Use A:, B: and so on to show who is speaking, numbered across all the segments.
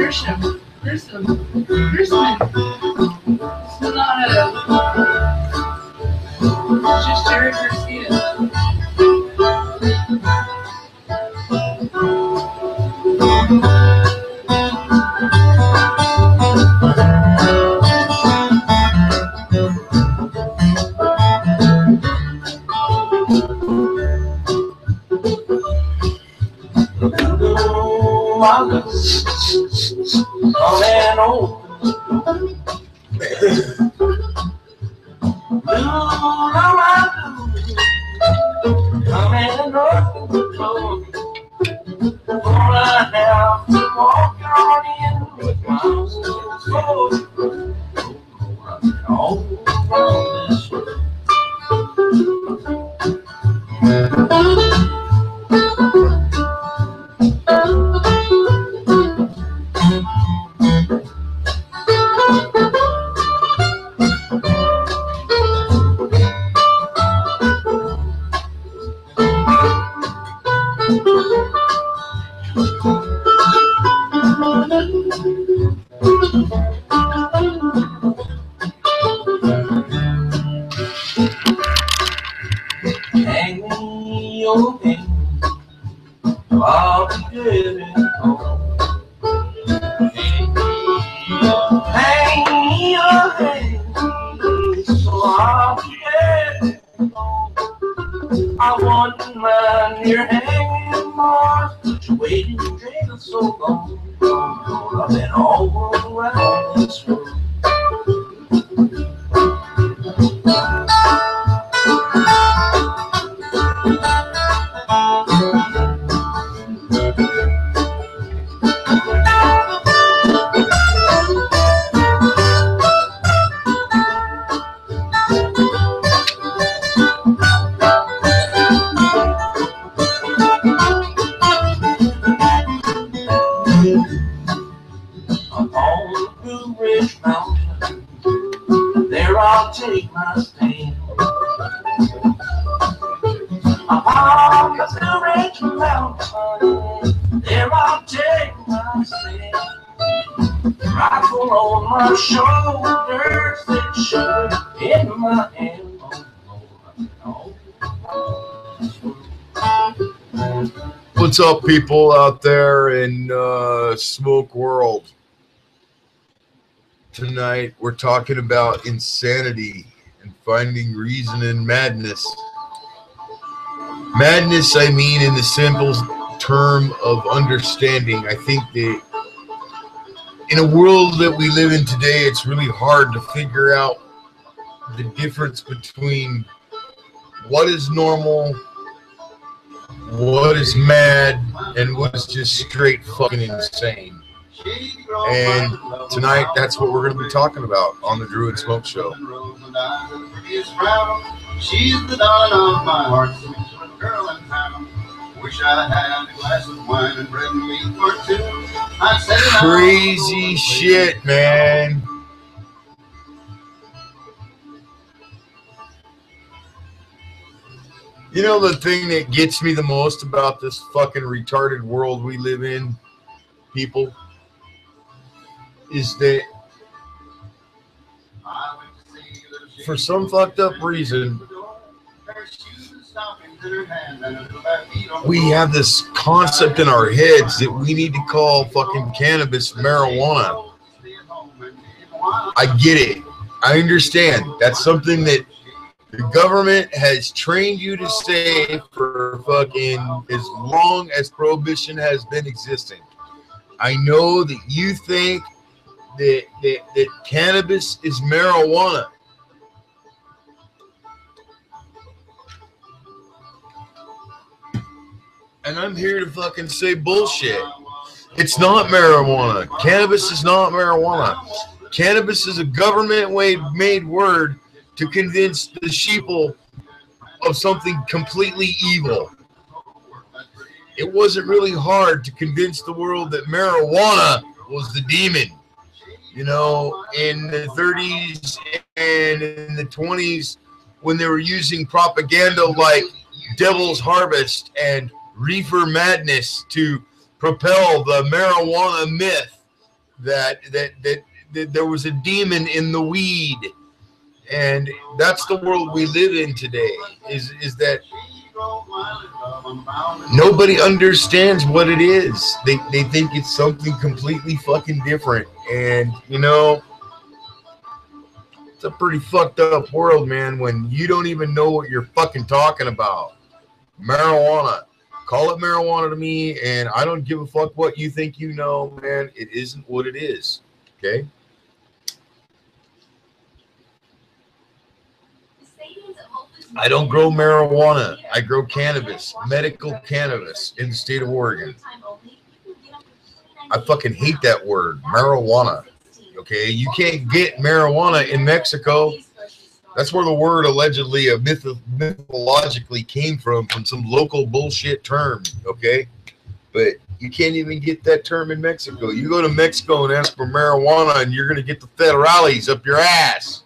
A: There's some just Jerry Garcia.
B: What's up, people out there in Smoke World? Tonight we're talking about insanity and finding reason in madness. Madness, I mean, in the simple term of understanding. I think that in a world that we live in today, it's really hard to figure out the difference between what is normal, what is mad, and what is just straight fucking insane. And tonight, that's what we're going to be talking about on the Drew and Smoke Show.
C: She's the darling of my heart, sweetest girl in town. Wish I had a glass of wine and bread and meat for two. I said it
B: crazy shit, man. You know the thing that gets me the most about this fucking retarded world we live in, people, is that for some fucked up reason, we have this concept in our heads that we need to call fucking cannabis marijuana. I get it. I understand. That's something that the government has trained you to say for fucking as long as prohibition has been existing. I know that you think that cannabis is marijuana. And I'm here to fucking say bullshit. It's not marijuana. Cannabis is not marijuana. Cannabis is a government-made word to convince the sheeple of something completely evil. It wasn't really hard to convince the world that marijuana was the demon. You know, in the 30s and in the 20s, when they were using propaganda like Devil's Harvest and Reefer Madness to propel the marijuana myth that there was a demon in the weed, and that's the world we live in today. Is that nobody understands what it is. They think it's something completely fucking different, and you know, it's a pretty fucked up world, man, when you don't even know what you're fucking talking about. Marijuana. Call it marijuana to me, and I don't give a fuck what you think you know, man. It isn't what it is, okay? I don't grow marijuana. I grow cannabis, medical cannabis in the state of Oregon. I fucking hate that word, marijuana, okay? You can't get marijuana in Mexico. That's where the word allegedly, mythologically came from some local bullshit term, okay? But you can't even get that term in Mexico. You go to Mexico and ask for marijuana, and you're going to get the federales up your ass.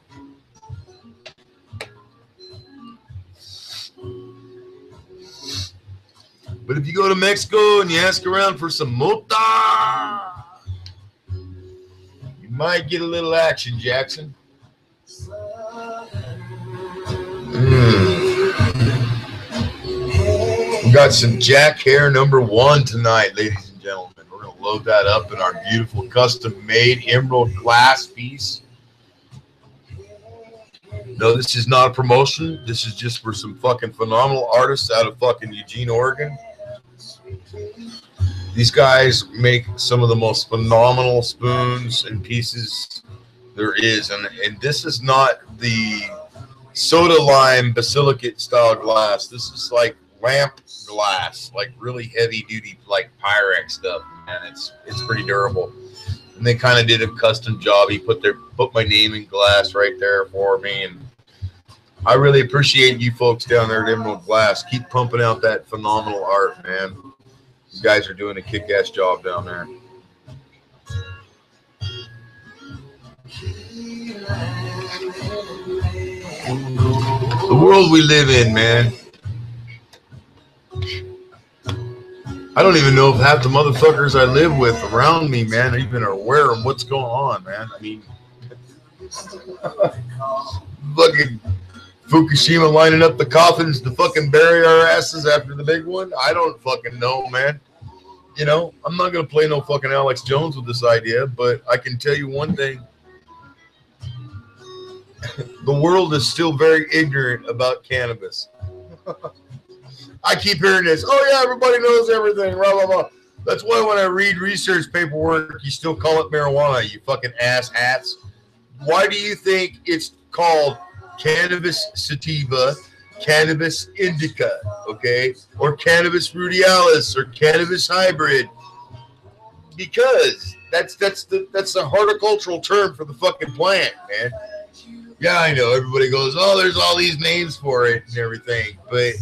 B: But if you go to Mexico and you ask around for some mota, you might get a little action, Jackson. We got some Jack Hair #1 tonight, ladies and gentlemen. We're going to load that up in our beautiful custom-made emerald glass piece. No, this is not a promotion. This is just for some fucking phenomenal artists out of fucking Eugene, Oregon. These guys make some of the most phenomenal spoons and pieces there is. And this is not the soda lime basilicate style glass. This is like lamp glass, like really heavy duty, like Pyrex stuff, and it's pretty durable. And they kind of did a custom job. He put my name in glass right there for me, and I really appreciate you folks down there at Emerald Glass. Keep pumping out that phenomenal art, man. You guys are doing a kick-ass job down there. The world we live in, man. I don't even know if half the motherfuckers I live with around me, man, even are aware of what's going on, man. I mean, fucking Fukushima lining up the coffins to fucking bury our asses after the big one. I don't fucking know, man. You know, I'm not going to play no fucking Alex Jones with this idea, but I can tell you one thing. The world is still very ignorant about cannabis. I keep hearing this. Oh, yeah, everybody knows everything. Blah, blah, blah. That's why when I read research paperwork, you still call it marijuana, you fucking ass hats. Why do you think it's called cannabis sativa, cannabis indica, okay? Or cannabis ruderalis or cannabis hybrid? Because that's the horticultural term for the fucking plant, man. Yeah, I know. Everybody goes, oh, there's all these names for it and everything. But,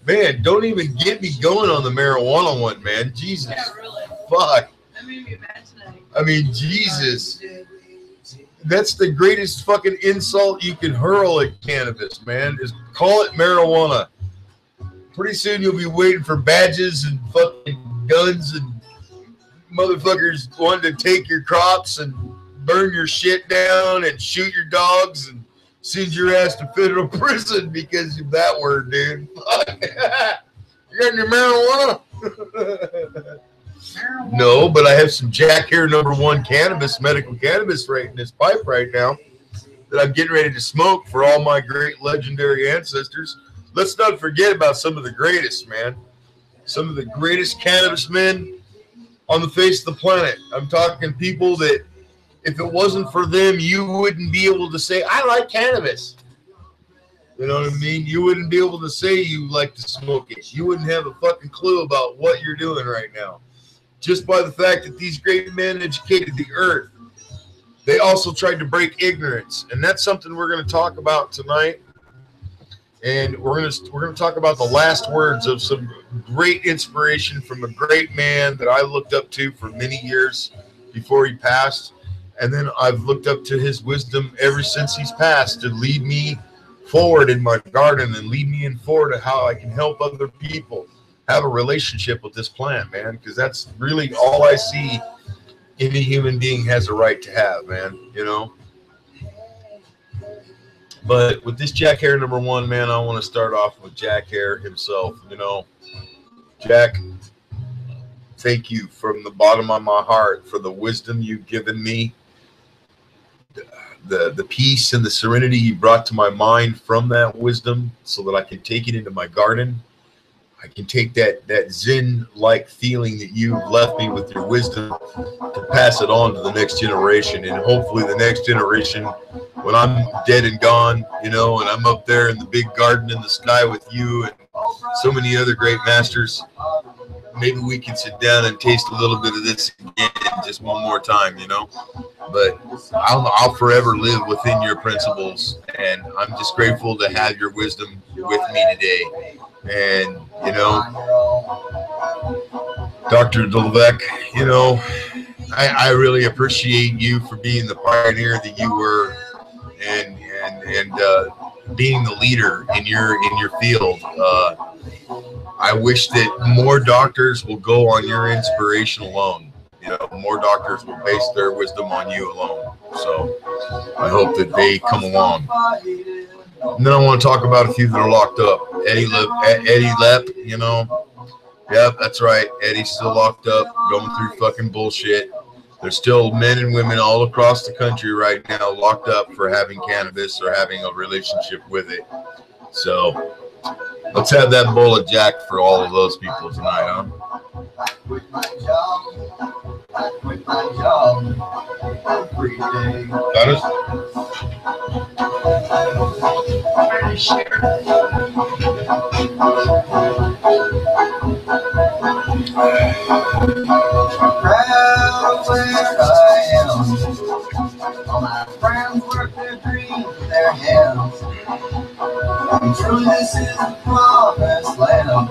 B: man, don't even get me going on the marijuana one, man. Jesus.
A: Yeah, really.
B: Fuck.
A: That made me mad tonight.
B: I mean, Jesus. That's the greatest fucking insult you can hurl at cannabis, man, is call it marijuana. Pretty soon you'll be waiting for badges and fucking guns and motherfuckers wanting to take your crops and burn your shit down and shoot your dogs and send your ass to federal prison because of that word, dude. You got your marijuana? No, but I have some Jack Hair #1 cannabis, medical cannabis right in this pipe right now that I'm getting ready to smoke for all my great legendary ancestors. Let's not forget about some of the greatest, man. Some of the greatest cannabis men on the face of the planet. I'm talking people that if it wasn't for them, you wouldn't be able to say, I like cannabis. You know what I mean? You wouldn't be able to say you like to smoke it. You wouldn't have a fucking clue about what you're doing right now. Just by the fact that these great men educated the earth. They also tried to break ignorance. And that's something we're going to talk about tonight. And we're going to talk about the last words of some great inspiration from a great man that I looked up to for many years before he passed. And then I've looked up to his wisdom ever since he's passed to lead me forward in my garden and lead me in forward to how I can help other people have a relationship with this plant, man, because that's really all I see any human being has a right to have, man, you know. But with this Jack Hare #1, man, I want to start off with Jack Hare himself. You know, Jack, thank you from the bottom of my heart for the wisdom you've given me, the peace and the serenity you brought to my mind from that wisdom, so that I can take it into my garden. I can take that Zen-like feeling that you left me with your wisdom to pass it on to the next generation. And hopefully the next generation, when I'm dead and gone, you know, and I'm up there in the big garden in the sky with you and so many other great masters, maybe we can sit down and taste a little bit of this again just one more time, you know. But I'll forever live within your principles, and I'm just grateful to have your wisdom with me today. And, you know, Dr. Levesque, you know, I really appreciate you for being the pioneer that you were, and being the leader in your field. I wish that more doctors will go on your inspiration alone. You know, more doctors will base their wisdom on you alone. So I hope that they come along. And then I want to talk about a few that are locked up. Eddie Lepp, you know. Yep, that's right. Eddie's still locked up, going through fucking bullshit. There's still men and women all across the country right now locked up for having cannabis or having a relationship with it. So let's have that bowl of Jack for all of those people tonight, huh?
C: I quit my job every day.
B: Got it?
C: Proud of where I am. All my friends work their dreams with their hands. And truly this is a promised land.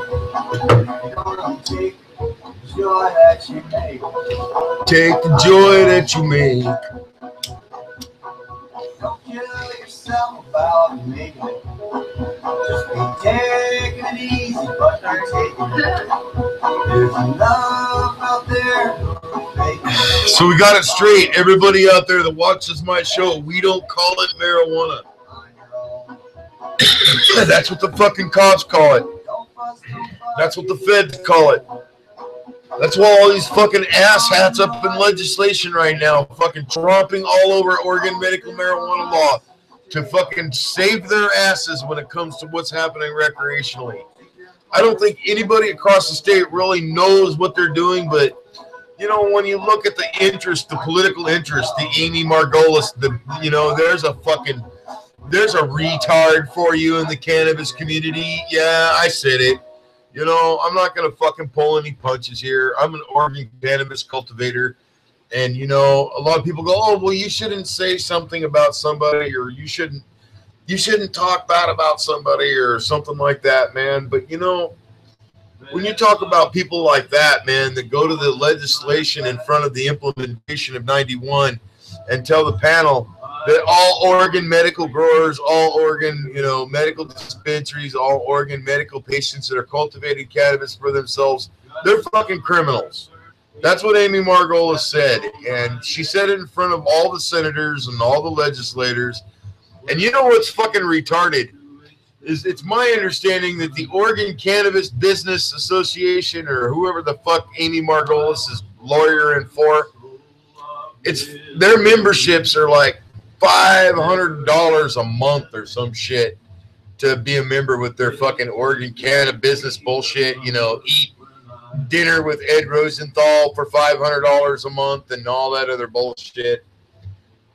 C: Don't take the joy that you make.
B: Take the joy that you make.
C: Don't kill yourself about making it. Just be taking it easy, but not taking it. There's enough out there for faking it.
B: So we got it straight. Everybody out there that watches my show, we don't call it marijuana. That's what the fucking cops call it. That's what the feds call it. That's why all these fucking asshats up in legislation right now fucking tromping all over Oregon medical marijuana law to fucking save their asses when it comes to what's happening recreationally. I don't think anybody across the state really knows what they're doing, but you know, when you look at the interest, the political interest, the Amy Margolis, there's a retard for you in the cannabis community. Yeah, I said it. You know, I'm not going to fucking pull any punches here. I'm an Oregon cannabis cultivator. And, you know, a lot of people go, oh, well, you shouldn't say something about somebody, or you shouldn't talk bad about somebody or something like that, man. But, you know, when you talk about people like that, man, that go to the legislation in front of the implementation of 91 and tell the panel that all Oregon medical growers, all Oregon, you know, medical dispensaries, all Oregon medical patients that are cultivating cannabis for themselves, they're fucking criminals. That's what Amy Margolis said. And she said it in front of all the senators and all the legislators. And you know what's fucking retarded? Is it's my understanding that the Oregon Cannabis Business Association, or whoever the fuck Amy Margolis is lawyering for, it's their memberships are like $500 a month or some shit to be a member with their fucking Oregon Cannabis Business bullshit. You know, eat dinner with Ed Rosenthal for $500 a month and all that other bullshit.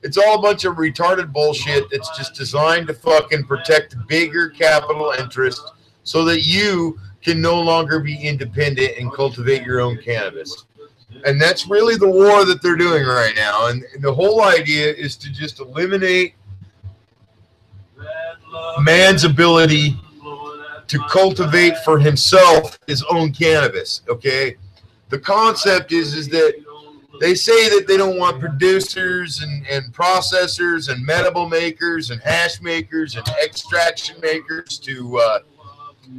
B: It's all a bunch of retarded bullshit that's just designed to fucking protect bigger capital interests so that you can no longer be independent and cultivate your own cannabis. And that's really the war that they're doing right now. And the whole idea is to just eliminate man's ability to cultivate for himself his own cannabis, okay? The concept is that they say that they don't want producers and processors and medible makers and hash makers and extraction makers to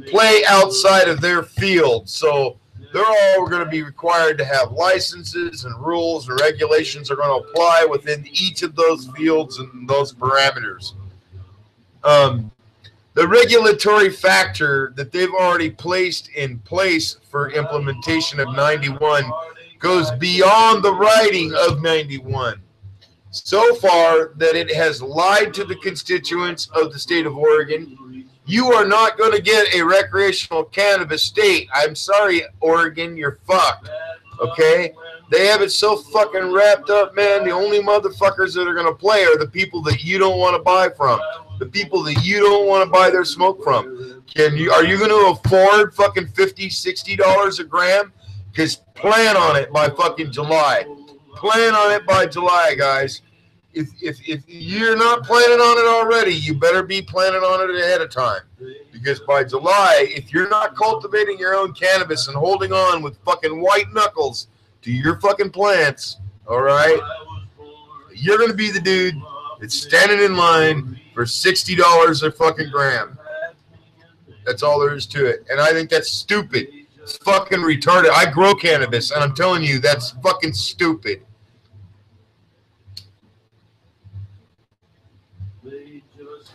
B: play outside of their field. So They're all going to be required to have licenses, and rules and regulations are going to apply within each of those fields and those parameters. The regulatory factor that they've already placed in place for implementation of 91 goes beyond the writing of 91. So far that it has lied to the constituents of the state of Oregon. You are not going to get a recreational cannabis state. I'm sorry, Oregon, you're fucked. Okay? They have it so fucking wrapped up, man. The only motherfuckers that are going to play are the people that you don't want to buy from. The people that you don't want to buy their smoke from. Are you going to afford fucking $50, $60 a gram? Because plan on it by fucking July. Plan on it by July, guys. If you're not planning on it already, you better be planning on it ahead of time. Because by July, if you're not cultivating your own cannabis and holding on with fucking white knuckles to your fucking plants, all right, you're going to be the dude that's standing in line for $60 a fucking gram. That's all there is to it. And I think that's stupid. It's fucking retarded. I grow cannabis, and I'm telling you, that's fucking stupid.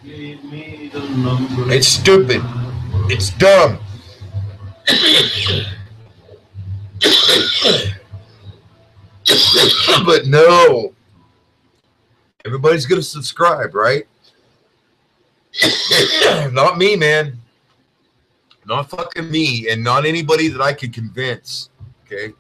B: It's stupid. It's dumb. But no. Everybody's going to subscribe, right? Not me, man. Not fucking me, and not anybody that I could convince, okay?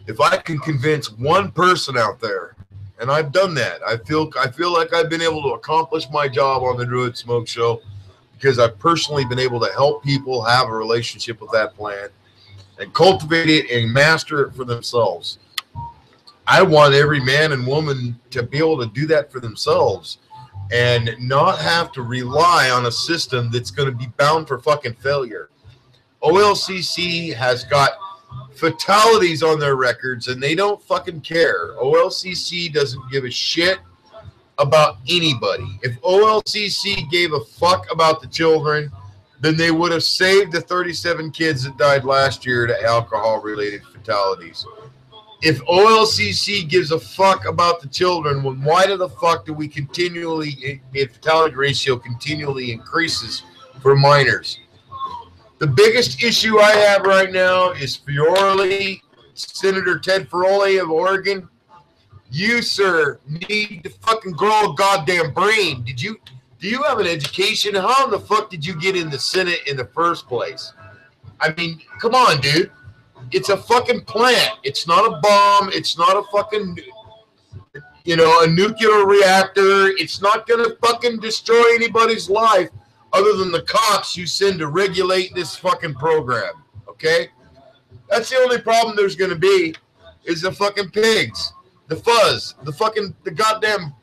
B: If I can convince one person out there, and I've done that, I feel like I've been able to accomplish my job on the Druid Smoke Show because I've personally been able to help people have a relationship with that plant and cultivate it and master it for themselves. I want every man and woman to be able to do that for themselves and not have to rely on a system that's going to be bound for fucking failure. OLCC has got fatalities on their records, and they don't fucking care. OLCC doesn't give a shit about anybody. If OLCC gave a fuck about the children, then they would have saved the 37 kids that died last year to alcohol-related fatalities. If OLCC gives a fuck about the children, then why the fuck do we continually, the fatality ratio continually increases for minors? The biggest issue I have right now is Fiorelli, Senator Ted Fiorelli of Oregon. You, sir, need to fucking grow a goddamn brain. Do you have an education? How in the fuck did you get in the Senate in the first place? I mean, come on, dude. It's a fucking plant. It's not a bomb. It's not a fucking, a nuclear reactor. It's not going to fucking destroy anybody's life other than the cops you send to regulate this fucking program, okay? That's the only problem there's going to be is the fucking pigs, the fuzz, the goddamn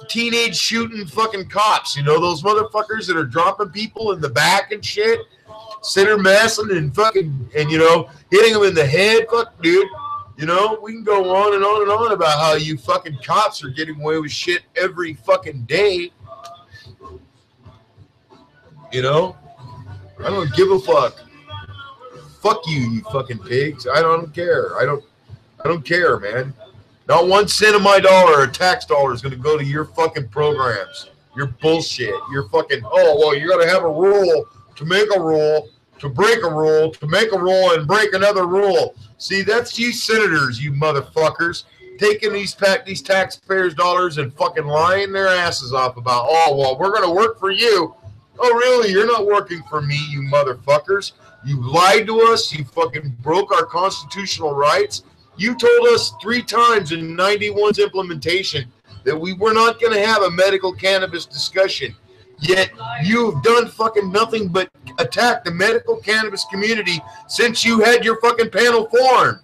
B: teenage shooting fucking cops, those motherfuckers that are dropping people in the back and shit, center massing and fucking, hitting them in the head. Fuck, dude. We can go on and on and on about how you fucking cops are getting away with shit every fucking day. I don't give a fuck. Fuck you, you fucking pigs. I don't care. I don't care, man. Not 1 cent of my dollar or tax dollar is going to go to your fucking programs. Your bullshit. Your fucking, you got to have a rule to make a rule, to break a rule, to make a rule, and break another rule. See, that's you senators, you motherfuckers, taking these taxpayers' dollars and fucking lying their asses off about, we're going to work for you. Oh, really? You're not working for me, you motherfuckers. You lied to us. You fucking broke our constitutional rights. You told us 3 times in 91's implementation that we were not going to have a medical cannabis discussion. Yet you've done fucking nothing but attack the medical cannabis community since you had your fucking panel formed.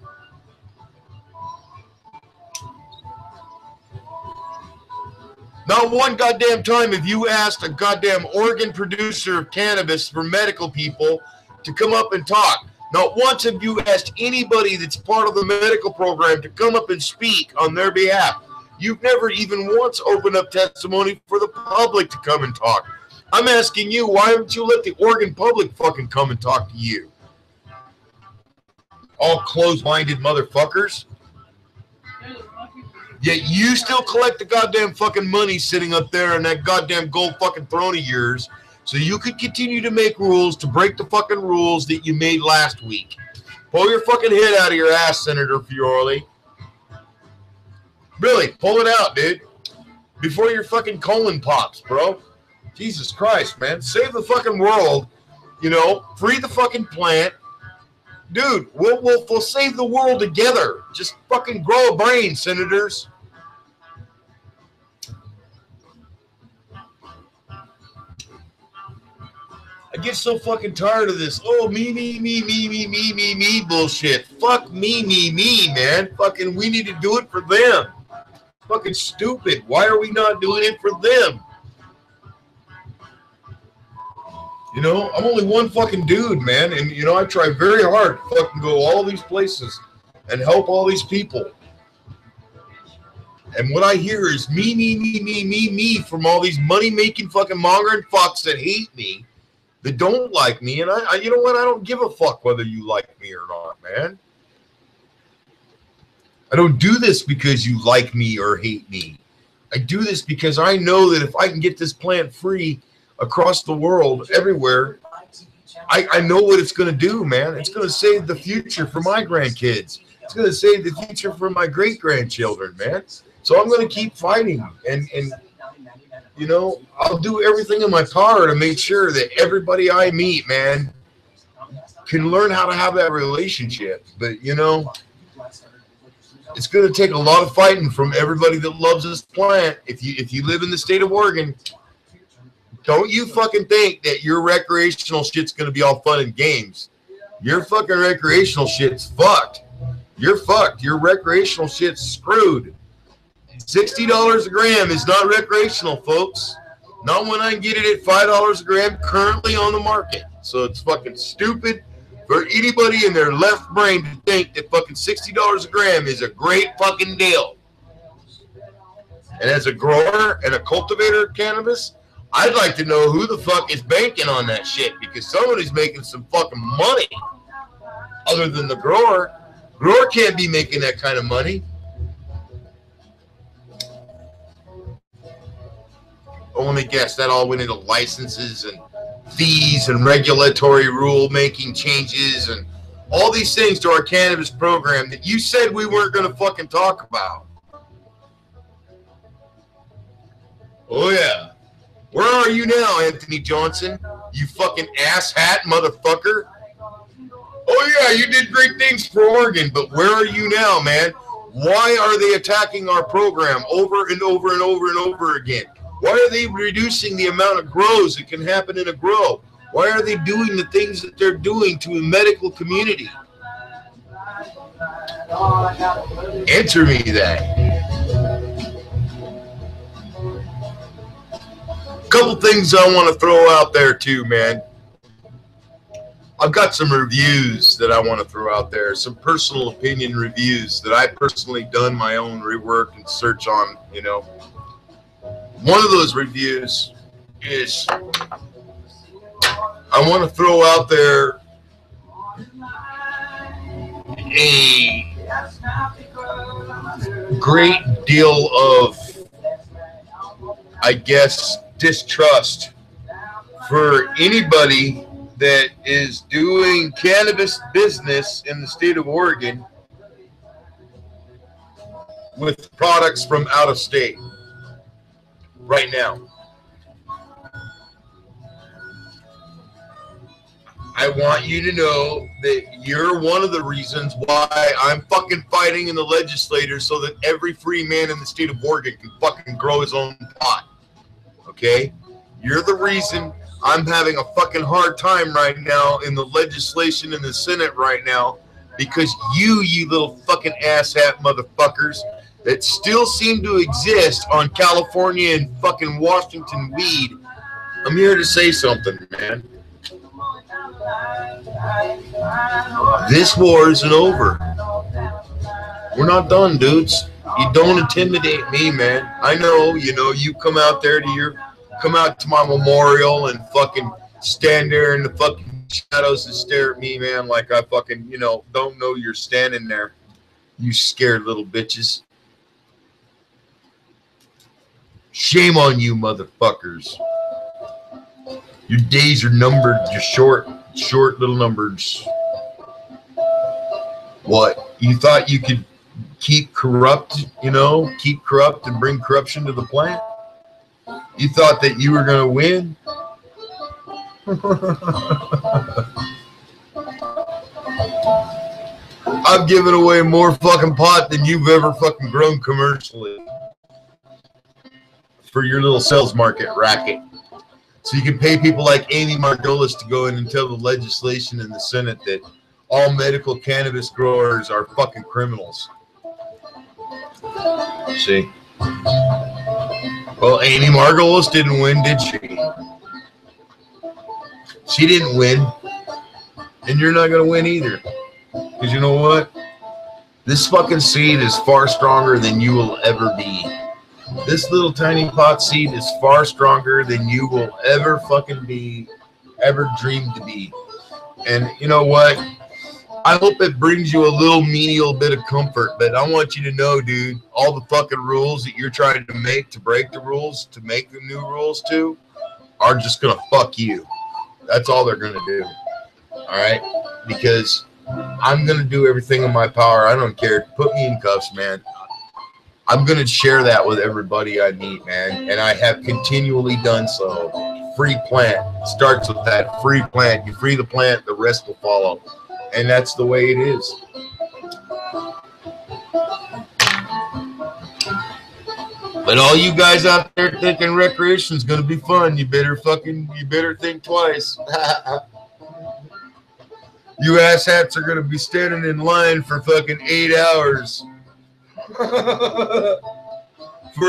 B: Not one goddamn time have you asked a goddamn Oregon producer of cannabis for medical people to come up and talk. Not once have you asked anybody that's part of the medical program to come up and speak on their behalf. You've never even once opened up testimony for the public to come and talk. I'm asking you, why haven't you let the Oregon public fucking come and talk to you? All closed-minded motherfuckers. Yet you still collect the goddamn fucking money sitting up there in that goddamn gold fucking throne of yours, so you could continue to make rules to break the fucking rules that you made last week. Pull your fucking head out of your ass, Senator Fiorelli. Really, pull it out, dude. Before your fucking colon pops, bro. Jesus Christ, man. Save the fucking world. You know, free the fucking plant. Dude, we'll save the world together. Just fucking grow a brain, senators. I get so fucking tired of this. Oh, me bullshit. Fuck me, man. Fucking, we need to do it for them. Fucking stupid. Why are we not doing it for them? You know, I'm only one fucking dude, man. And, you know, I try very hard to fucking go all these places and help all these people. And what I hear is me from all these money-making fucking mongering fucks that hate me, that don't like me. And I you know what? I don't give a fuck whether you like me or not, man. I don't do this because you like me or hate me. I do this because I know that if I can get this plant free across the world, everywhere, I know what it's going to do, man. It's going to save the future for my grandkids. It's going to save the future for my great-grandchildren, man. So I'm going to keep fighting. And you know, I'll do everything in my power to make sure that everybody I meet, man, can learn how to have that relationship. But, you know, it's going to take a lot of fighting from everybody that loves this plant. If you live in the state of Oregon, don't you fucking think that your recreational shit's going to be all fun and games. Your fucking recreational shit's fucked. You're fucked. Your recreational shit's screwed. $60 a gram is not recreational, folks. Not when I can get it at $5 a gram currently on the market. So it's fucking stupid for anybody in their left brain to think that fucking $60 a gram is a great fucking deal. And as a grower and a cultivator of cannabis, I'd like to know who the fuck is banking on that shit, because somebody's making some fucking money other than the grower. Grower can't be making that kind of money. Oh, let me guess, that all went into licenses and fees and regulatory rule-making changes and all these things to our cannabis program that you said we weren't going to fucking talk about. Oh, yeah. Where are you now, Anthony Johnson? You fucking asshat motherfucker. Oh, yeah, you did great things for Oregon, but where are you now, man? Why are they attacking our program over and over and over and over again? Why are they reducing the amount of grows that can happen in a grow? Why are they doing the things that they're doing to a medical community? Answer me that. Couple things I want to throw out there too, man. I've got some reviews that I want to throw out there, some personal opinion reviews that I personally done my own rework and search on, you know. One of those reviews is, I want to throw out there a great deal of, I guess, distrust for anybody that is doing cannabis business in the state of Oregon with products from out of state. Right now, I want you to know that you're one of the reasons why I'm fucking fighting in the legislature so that every free man in the state of Oregon can fucking grow his own pot. Okay? You're the reason I'm having a fucking hard time right now in the legislation in the Senate right now, because you little fucking asshat motherfuckers that still seem to exist on California and fucking Washington weed. I'm here to say something, man. This war isn't over. We're not done, dudes. You don't intimidate me, man. I know, you know, you come out to my memorial and fucking stand there in the fucking shadows that stare at me, man, like I fucking, don't know you're standing there. You scared little bitches. Shame on you, motherfuckers. Your days are numbered. You're short little numbers. What? You thought you could keep corrupt and bring corruption to the planet? You thought that you were going to win? I've given away more fucking pot than you've ever fucking grown commercially for your little sales market racket. So you can pay people like Amy Margolis to go in and tell the legislation in the Senate that all medical cannabis growers are fucking criminals. See? Well, Amy Margolis didn't win, did she? She didn't win. And you're not going to win either. Because you know what? This fucking seed is far stronger than you will ever be. This little tiny pot seed is far stronger than you will ever fucking be, ever dream to be. And you know what? I hope it brings you a little menial bit of comfort, but I want you to know, dude, all the fucking rules that you're trying to make to break the rules, to make the new rules to, are just going to fuck you. That's all they're going to do. All right? Because I'm going to do everything in my power. I don't care. Put me in cuffs, man. I'm going to share that with everybody I meet, man. And I have continually done so. Free plant. Starts with that free plant. You free the plant, the rest will follow. And that's the way it is. But all you guys out there thinking recreation is going to be fun, you better think twice. You asshats are going to be standing in line for fucking 8 hours for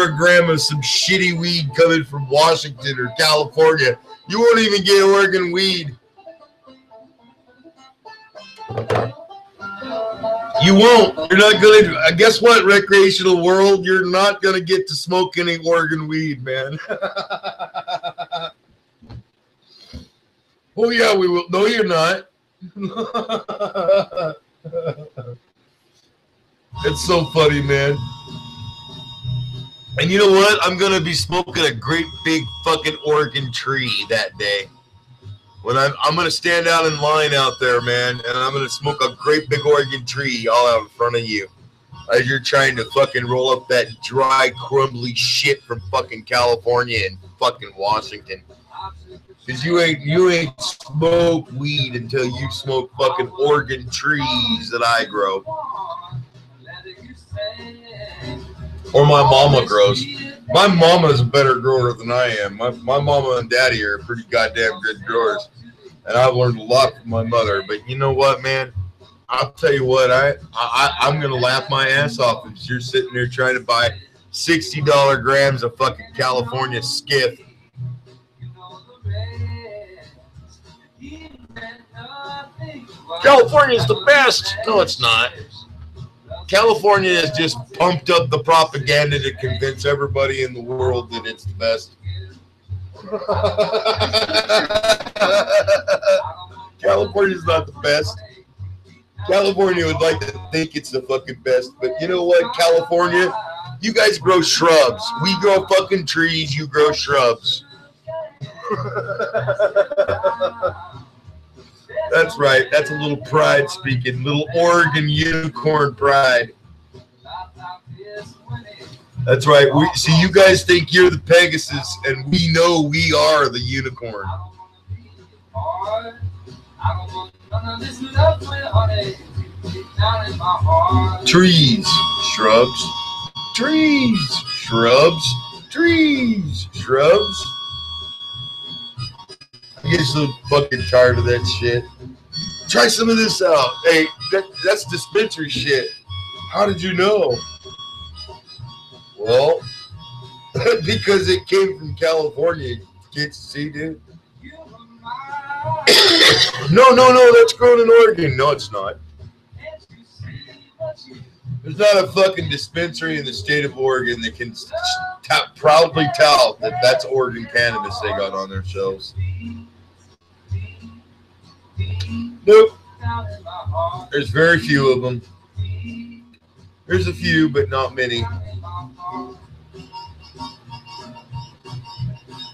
B: a gram of some shitty weed coming from Washington or California. You won't even get Oregon weed. You won't. You're not going to. Guess what, recreational world? You're not going to get to smoke any Oregon weed, man. Oh, yeah, we will. No, you're not. It's so funny, man. And you know what? I'm going to be smoking a great big fucking Oregon tree that day. When I'm going to stand out in line out there, man, and I'm going to smoke a great big Oregon tree all out in front of you as you're trying to fucking roll up that dry, crumbly shit from fucking California and fucking Washington. Because you ain't smoked weed until you smoke fucking Oregon trees that I grow. Or my mama grows. My mama's a better grower than I am. My mama and daddy are pretty goddamn good growers. And I've learned a lot from my mother. But you know what, man? I'll tell you what, I'm going to laugh my ass off if you're sitting there trying to buy $60 grams of fucking California skiff. California's the best. No, it's not. California has just pumped up the propaganda to convince everybody in the world that it's the best. California's not the best. California would like to think it's the fucking best, but you know what, California? You guys grow shrubs. We grow fucking trees, you grow shrubs. That's right. That's a little pride speaking. Little Oregon unicorn pride. That's right. See, you guys think you're the Pegasus, and we know we are the unicorn. Trees, shrubs, trees, shrubs, trees, shrubs. I get so fucking tired of that shit. Try some of this out. Hey, that's dispensary shit. How did you know? Well, because it came from California. Can't you see, dude? No, that's grown in Oregon. No, it's not. There's not a fucking dispensary in the state of Oregon that can proudly tell that that's Oregon cannabis they got on their shelves. Nope. There's very few of them. There's a few, but not many.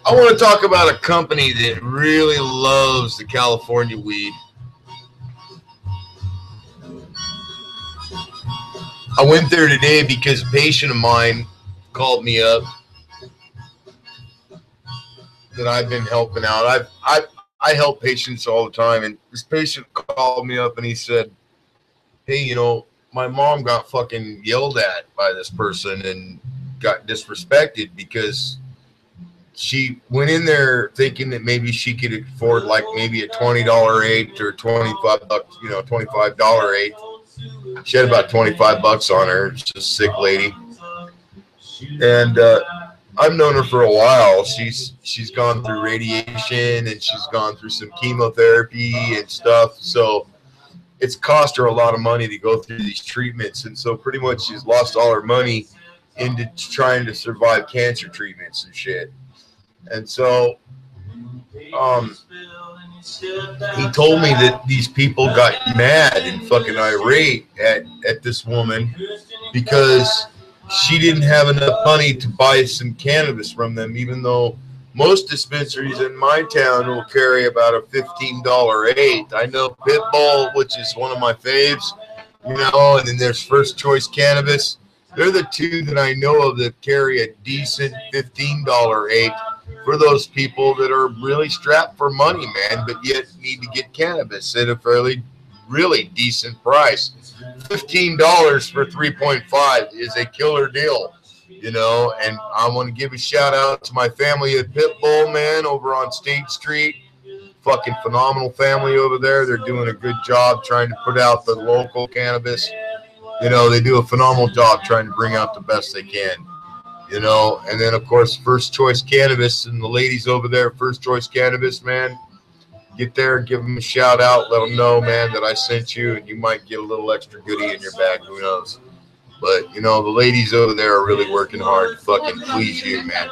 B: I want to talk about a company that really loves the California weed. I went there today because a patient of mine called me up that I've been helping out. I help patients all the time, and this patient called me up and he said, hey, you know, my mom got fucking yelled at by this person and got disrespected because she went in there thinking that maybe she could afford like maybe a $20 eighth or $25, $25 eighth. She had about $25 on her. She's a sick lady. And I've known her for a while. She's gone through radiation and she's gone through some chemotherapy and stuff. So it's cost her a lot of money to go through these treatments. And so pretty much she's lost all her money into trying to survive cancer treatments and shit. And so he told me that these people got mad and fucking irate at this woman because she didn't have enough money to buy some cannabis from them, even though most dispensaries in my town will carry about a $15 eighth. I know Pitbull, which is one of my faves, and then there's First Choice Cannabis. They're the two that I know of that carry a decent $15 eighth for those people that are really strapped for money, man, but yet need to get cannabis at a fairly, really decent price. $15 for 3.5 is a killer deal, and I want to give a shout out to my family at Pitbull, man, over on State Street. Fucking phenomenal family over there. They're doing a good job trying to put out the local cannabis. They do a phenomenal job trying to bring out the best they can. And then, of course, First Choice Cannabis and the ladies over there, First Choice Cannabis, man, get there and give them a shout out. Let them know, man, that I sent you, and you might get a little extra goodie in your bag. Who knows? But, the ladies over there are really working hard to fucking please you, man.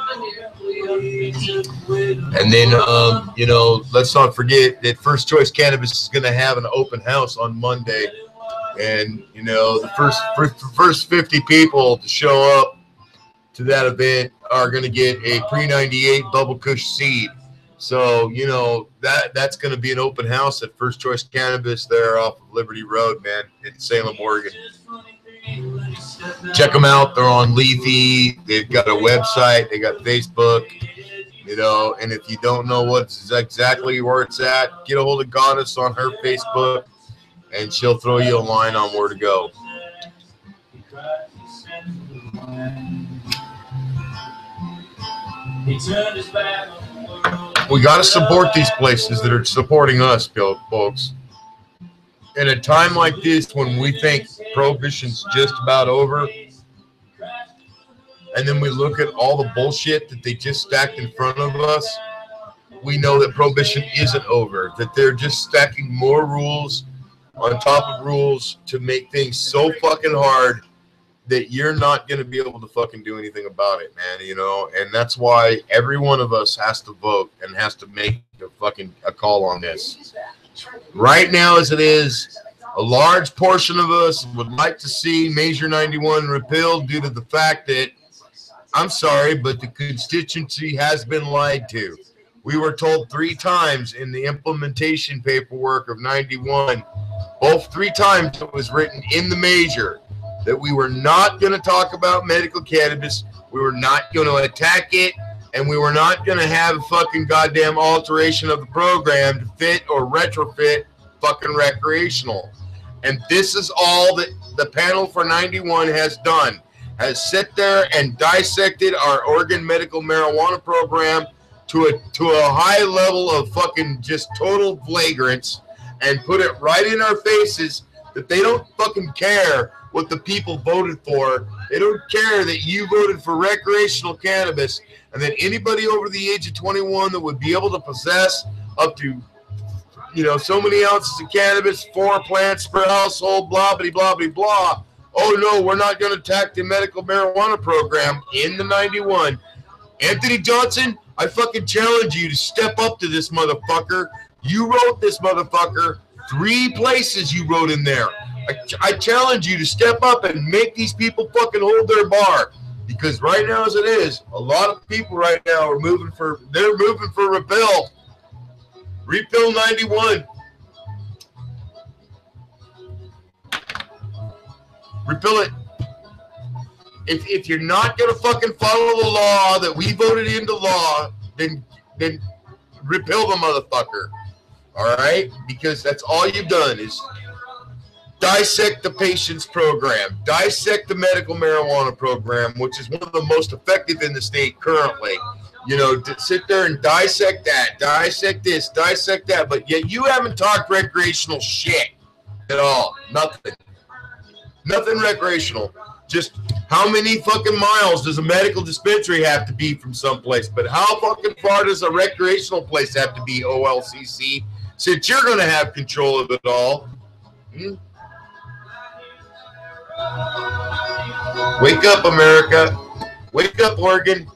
B: And then, let's not forget that First Choice Cannabis is going to have an open house on Monday. And, the first 50 people to show up to that event are going to get a pre-98 Bubble Kush seed. So, that's going to be an open house at First Choice Cannabis there off of Liberty Road, man, in Salem, Oregon. Check them out. They're on Leafy. They've got a website. They got Facebook, and if you don't know what's exactly where it's at, get a hold of Goddess on her Facebook, and she'll throw you a line on where to go. We got to support these places that are supporting us, folks. At a time like this, when we think prohibition's just about over, and then we look at all the bullshit that they just stacked in front of us, we know that prohibition isn't over, that they're just stacking more rules on top of rules to make things so fucking hard that you're not going to be able to fucking do anything about it, man, and that's why every one of us has to vote and has to make a call on this. Right now, as it is, a large portion of us would like to see Measure 91 repealed due to the fact that, I'm sorry, but the constituency has been lied to. We were told 3 times in the implementation paperwork of 91, both 3 times it was written in the measure, that we were not going to talk about medical cannabis, we were not going to attack it, and we were not going to have a fucking goddamn alteration of the program to fit or retrofit fucking recreational. And this is all that the panel for 91 has done, has sit there and dissected our Oregon medical marijuana program to a high level of fucking just total flagrance and put it right in our faces that they don't fucking care what the people voted for. They don't care that you voted for recreational cannabis and that anybody over the age of 21 that would be able to possess up to, so many ounces of cannabis, 4 plants per household, blah, blah, blah, blah, blah. Oh, no, we're not going to attack the medical marijuana program in the 91. Anthony Johnson, I fucking challenge you to step up to this motherfucker You wrote this, motherfucker. 3 places you wrote in there. I challenge you to step up and make these people fucking hold their bar. Because right now, as it is, a lot of people right now are moving for repeal. Repeal 91. Repeal it. If you're not gonna fucking follow the law that we voted into law, then repeal the motherfucker. All right? Because that's all you've done is dissect the patients program, dissect the medical marijuana program, which is one of the most effective in the state currently. You know, to sit there and dissect that, dissect this, dissect that, but yet you haven't talked recreational shit at all. Nothing recreational. Just how many fucking miles does a medical dispensary have to be from someplace? But how fucking far does a recreational place have to be, OLCC, since you're going to have control of it all? Wake up, America. Wake up, Oregon.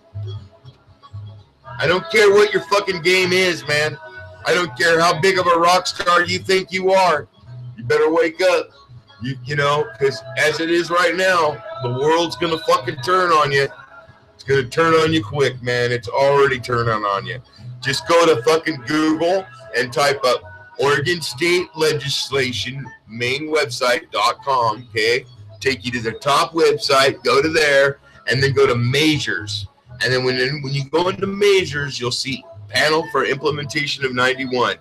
B: I don't care what your fucking game is, man. I don't care how big of a rock star you think you are. You better wake up. You know, because as it is right now, the world's going to fucking turn on you. It's going to turn on you quick, man. It's already turning on you. Just go to fucking Google and type up Oregon State Legislation main website.com, okay? Take you to the top website, go to there, and then go to measures. And then when you go into measures, you'll see panel for implementation of 91.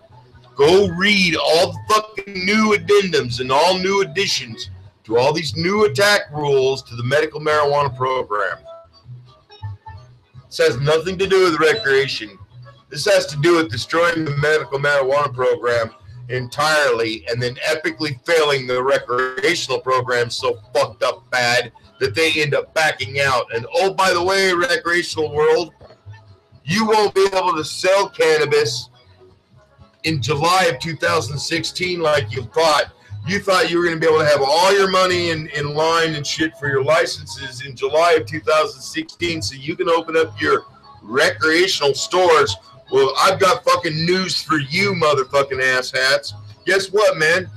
B: Go read all the fucking new addendums and all new additions to all these new attack rules to the medical marijuana program. This has nothing to do with recreation. This has to do with destroying the medical marijuana program entirely and then epically failing the recreational program so fucked up bad that they end up backing out. And oh, by the way, recreational world, you won't be able to sell cannabis in July of 2016 like you thought. You thought you were going to be able to have all your money in line and shit for your licenses in July of 2016 so you can open up your recreational stores. Well, I've got fucking news for you, motherfucking asshats. Guess what, man?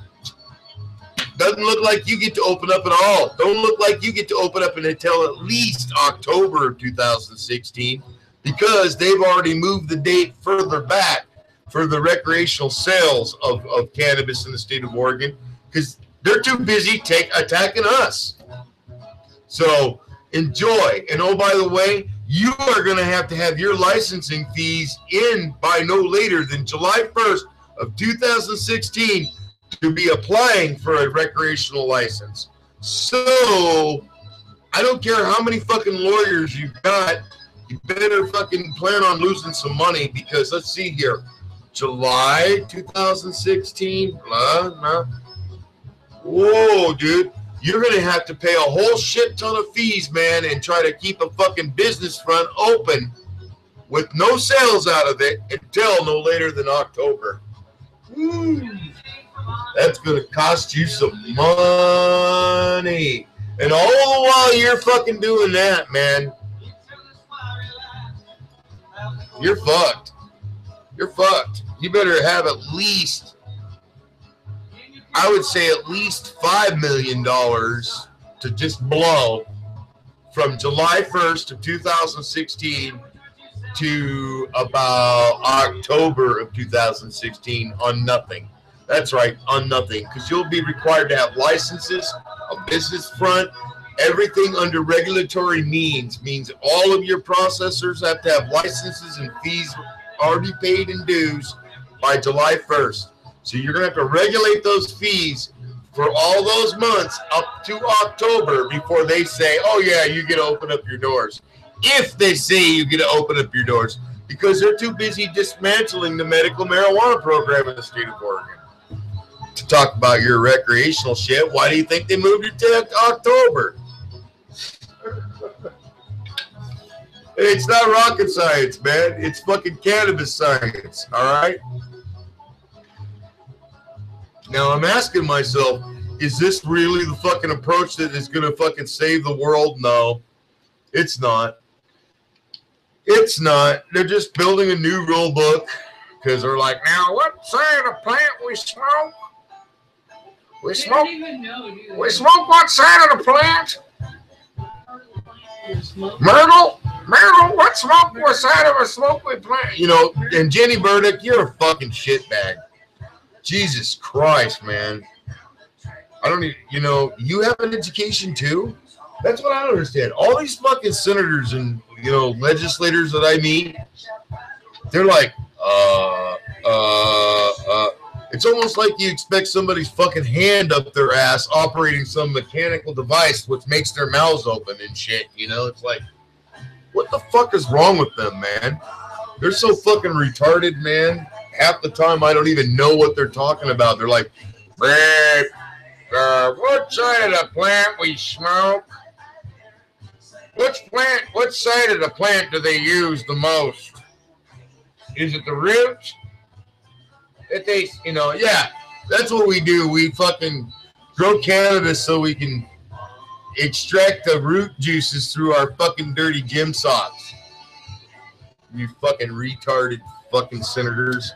B: Doesn't look like you get to open up at all. Don't look like you get to open up until at least October of 2016 because they've already moved the date further back for the recreational sales of cannabis in the state of Oregon because they're too busy attacking us. So enjoy. And oh, by the way, you are going to have your licensing fees in by no later than July 1st of 2016 to be applying for a recreational license. So I don't care how many fucking lawyers you've got, you better fucking plan on losing some money because let's see here. July 2016. Whoa, dude. You're going to have to pay a whole shit ton of fees, man, and try to keep a fucking business front open with no sales out of it until no later than October. That's going to cost you some money. And all the while you're fucking doing that, man, you're fucked. You're fucked. You better have at least, I would say at least $5 million to just blow from July 1st of 2016 to about October of 2016 on nothing. That's right, on nothing. Because you'll be required to have licenses, a business front, everything under regulatory means all of your processors have to have licenses and fees already paid in dues by July 1st. So you're going to have to regulate those fees for all those months up to October before they say, oh, yeah, you get to open up your doors. If they say you get to open up your doors, because they're too busy dismantling the medical marijuana program in the state of Oregon. To talk about your recreational shit, why do you think they moved it to October? It's not rocket science, man. It's fucking cannabis science, all right? Now, I'm asking myself, is this really the fucking approach that is going to fucking save the world? No, it's not. It's not. They're just building a new rule book because they're like, now what side of the plant we smoke? We
A: They
B: smoke.
A: don't even know, do they?
B: We smoke what side of the plant?
A: Smoke.
B: Myrtle, what smoke? What side of a smoke we plant? You know, and Jenny Burdick, you're a fucking shitbag. Jesus Christ, man. I don't even, you know, you have an education too? That's what I don't understand. All these fucking senators and, you know, legislators that I meet, they're like, it's almost like you expect somebody's fucking hand up their ass operating some mechanical device which makes their mouths open and shit, you know? It's like, what the fuck is wrong with them, man? They're so fucking retarded, man. Half the time I don't even know what they're talking about. They're like, what side of the plant we smoke? What side of the plant do they use the most? Is it the roots? That they, you know, yeah, that's what we do. We fucking grow cannabis so we can extract the root juices through our fucking dirty gym socks. You fucking retarded fucking senators.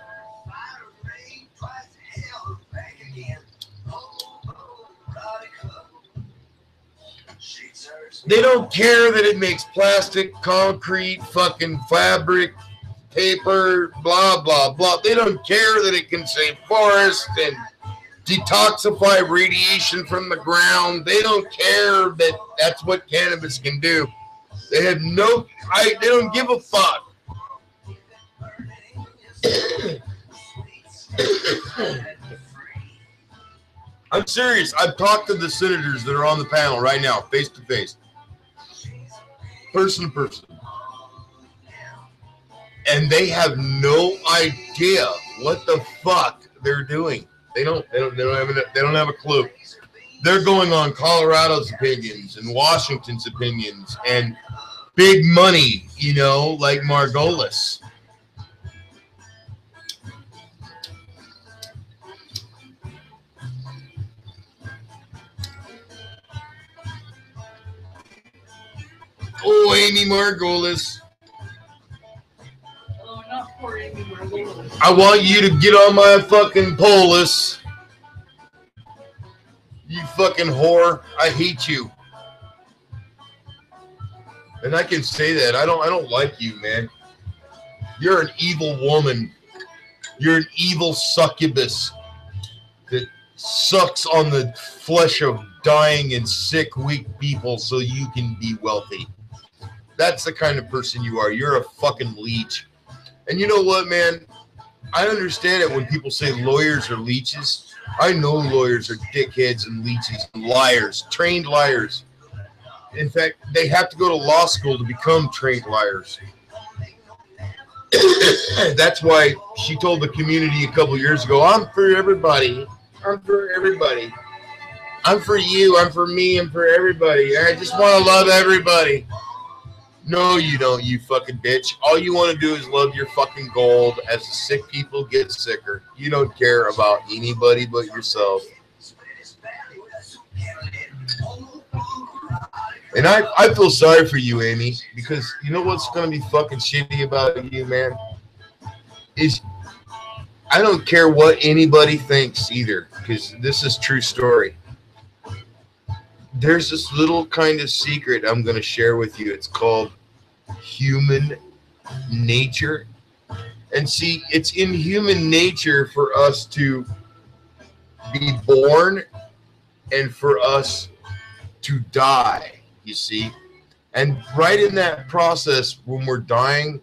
B: They don't care that it makes plastic, concrete, fucking fabric, paper, blah, blah, blah. They don't care that it can save forests and detoxify radiation from the ground. They don't care that that's what cannabis can do. They have no, they don't give a fuck. I'm serious. I've talked to the senators that are on the panel right now, face to face, person to person. And they have no idea what the fuck they're doing. They don't have a clue. They're going on Colorado's opinions and Washington's opinions and big money, you know, like Margolis. Oh, Amy Margolis.
A: Not poor Amy Margolis.
B: I want you to get on my fucking polis. You fucking whore. I hate you. And I can say that. I don't like you, man. You're an evil woman. You're an evil succubus that sucks on the flesh of dying and sick, weak people so you can be wealthy. That's the kind of person you are. You're a fucking leech. And you know what, man? I understand it when people say lawyers are leeches. I know lawyers are dickheads and leeches and liars, trained liars. In fact, they have to go to law school to become trained liars. That's why she told the community a couple years ago, I'm for everybody. I'm for everybody. I'm for you. I'm for me. I'm for everybody. I just want to love everybody. No, you don't, you fucking bitch. All you want to do is love your fucking gold as the sick people get sicker. You don't care about anybody but yourself. And I feel sorry for you, Amy, because you know what's going to be fucking shitty about you, man? Is I don't care what anybody thinks either, because this is true story. There's this little kind of secret I'm going to share with you. It's called human nature. And see, it's in human nature for us to be born and for us to die, you see. And right in that process, when we're dying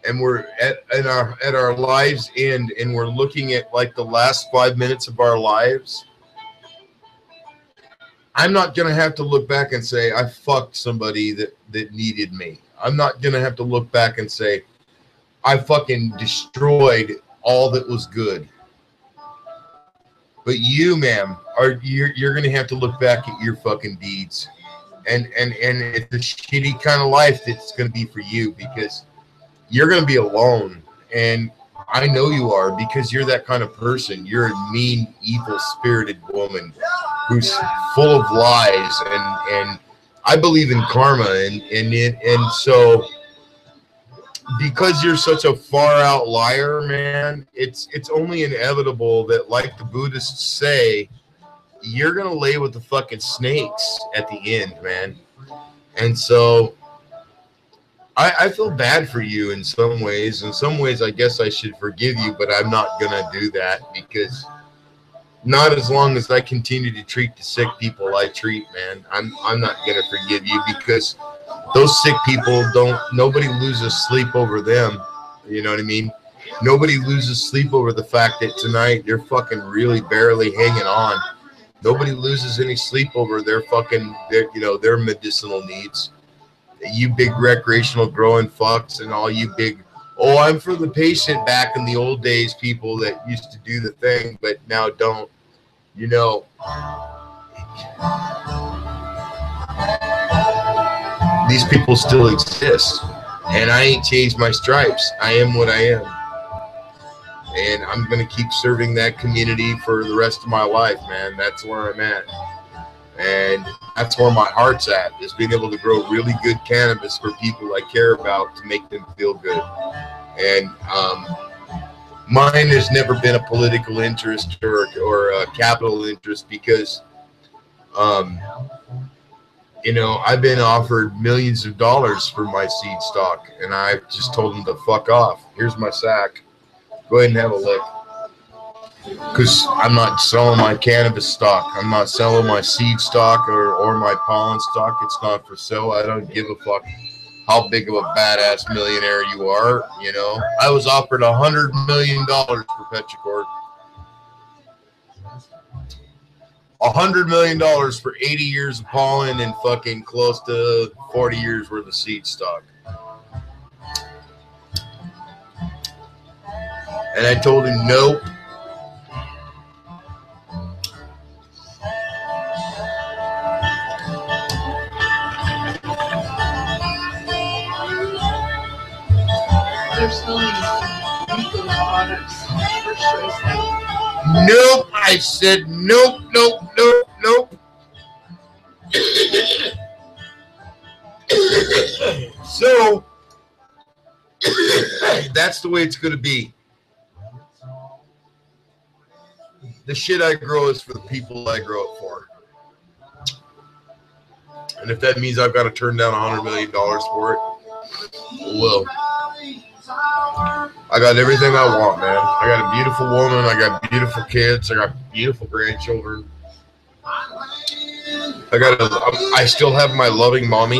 B: and we're at our lives' end and we're looking at like the last 5 minutes of our lives, I'm not going to have to look back and say, I fucked somebody that needed me. I'm not going to have to look back and say, I fucking destroyed all that was good. But you, ma'am, you're going to have to look back at your fucking deeds. And it's a shitty kind of life that's going to be for you, because you're going to be alone. And I know you are, because you're that kind of person. You're a mean, evil-spirited woman who's full of lies, and I believe in karma, and so because you're such a far out liar, man, it's only inevitable that, like the Buddhists say, you're gonna lay with the fucking snakes at the end, man. And so I feel bad for you in some ways. In some ways, I guess I should forgive you, but I'm not gonna do that, because not as long as I continue to treat the sick people I treat, man. I'm not gonna forgive you, because those sick people nobody loses sleep over them. You know what I mean? Nobody loses sleep over the fact that tonight they're fucking really barely hanging on. Nobody loses any sleep over their medicinal needs. You big recreational growing fucks and all you big, oh, I'm for the patient back in the old days, people that used to do the thing but now don't. You know, these people still exist, and I ain't changed my stripes. I am what I am, and I'm going to keep serving that community for the rest of my life, man. That's where I'm at, and that's where my heart's at, is being able to grow really good cannabis for people I care about to make them feel good. And mine has never been a political interest or a capital interest, because you know, I've been offered millions of dollars for my seed stock, and I've just told them to fuck off. Here's my sack. Go ahead and have a lick. Because I'm not selling my cannabis stock. I'm not selling my seed stock or my pollen stock. It's not for sale. I don't give a fuck how big of a badass millionaire you are. You know, I was offered $100 million for Petrichor. $100 million for 80 years of pollen and fucking close to 40 years worth of seed stock. And I told him, nope.
A: There's so many legal products. First choice now.
B: Nope. I said nope, nope, nope, nope. So that's the way it's going to be. The shit I grow is for the people I grow it for. And if that means I've got to turn down $100 million for it, well, I got everything I want, man. I got a beautiful woman. I got beautiful kids. I got beautiful grandchildren. I still have my loving mommy.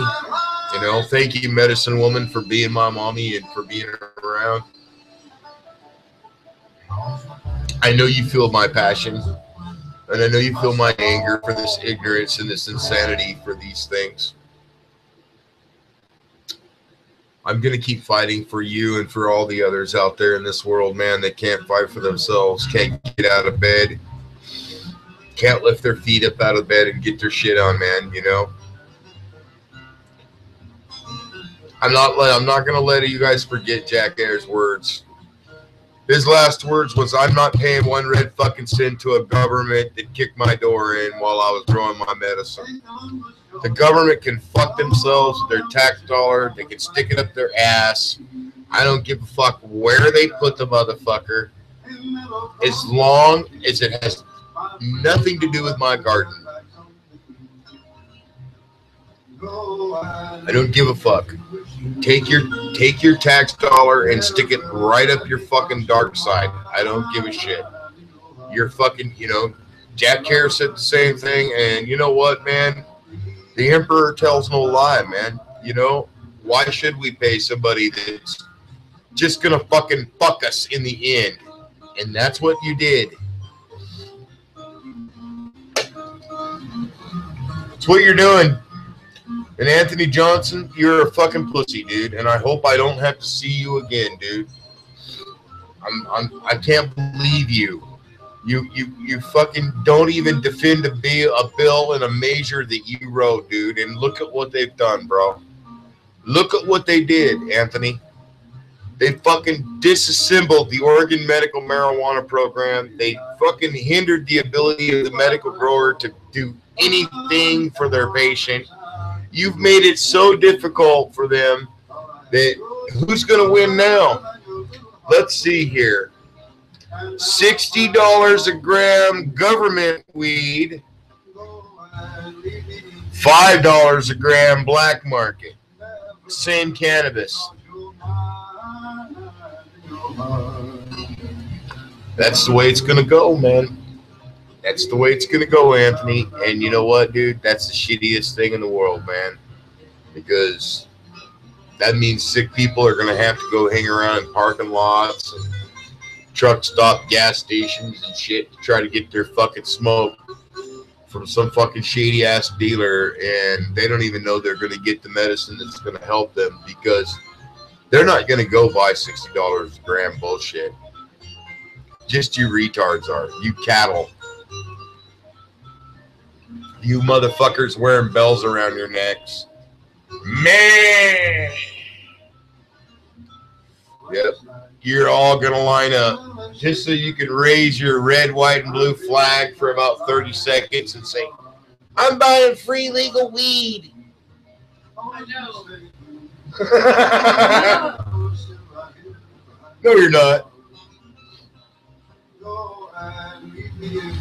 B: You know, thank you, medicine woman, for being my mommy and for being around. I know you feel my passion, and I know you feel my anger for this ignorance and this insanity for these things. I'm going to keep fighting for you and for all the others out there in this world, man, that can't fight for themselves, can't get out of bed, can't lift their feet up out of bed and get their shit on, man, you know? I'm not going to let you guys forget Jack Ayer's words. His last words was, I'm not paying one red fucking cent to a government that kicked my door in while I was growing my medicine. The government can fuck themselves with their tax dollar. They can stick it up their ass. I don't give a fuck where they put the motherfucker, as long as it has nothing to do with my garden. I don't give a fuck. Take your tax dollar and stick it right up your fucking dark side. I don't give a shit. You're fucking, you know, Jack Ayer said the same thing, and you know what, man? The emperor tells no lie, man. You know, why should we pay somebody that's just gonna fucking fuck us in the end? And that's what you did. It's what you're doing. And Anthony Johnson, you're a fucking pussy, dude. And I hope I don't have to see you again, dude. I can't believe you. You fucking don't even defend a bill and a measure that you wrote, dude. And look at what they've done, bro. Look at what they did, Anthony. They fucking disassembled the Oregon medical marijuana program. They fucking hindered the ability of the medical grower to do anything for their patient. You've made it so difficult for them that Who's going to win now? Let's see here. $60 a gram government weed, $5 a gram black market. Same cannabis. That's the way it's going to go, man. That's the way it's going to go, Anthony. And you know what, dude? That's the shittiest thing in the world, man. Because that means sick people are going to have to go hang around in parking lots and truck stop gas stations and shit to try to get their fucking smoke from some fucking shady ass dealer, and they don't even know they're going to get the medicine that's going to help them, because they're not going to go buy $60 a gram bullshit. Just you retards are. You cattle. You motherfuckers wearing bells around your necks. Man. Yep. You're all going to line up just so you can raise your red, white, and blue flag for about 30 seconds and say, I'm buying free legal weed.
A: I know.
B: No, you're not.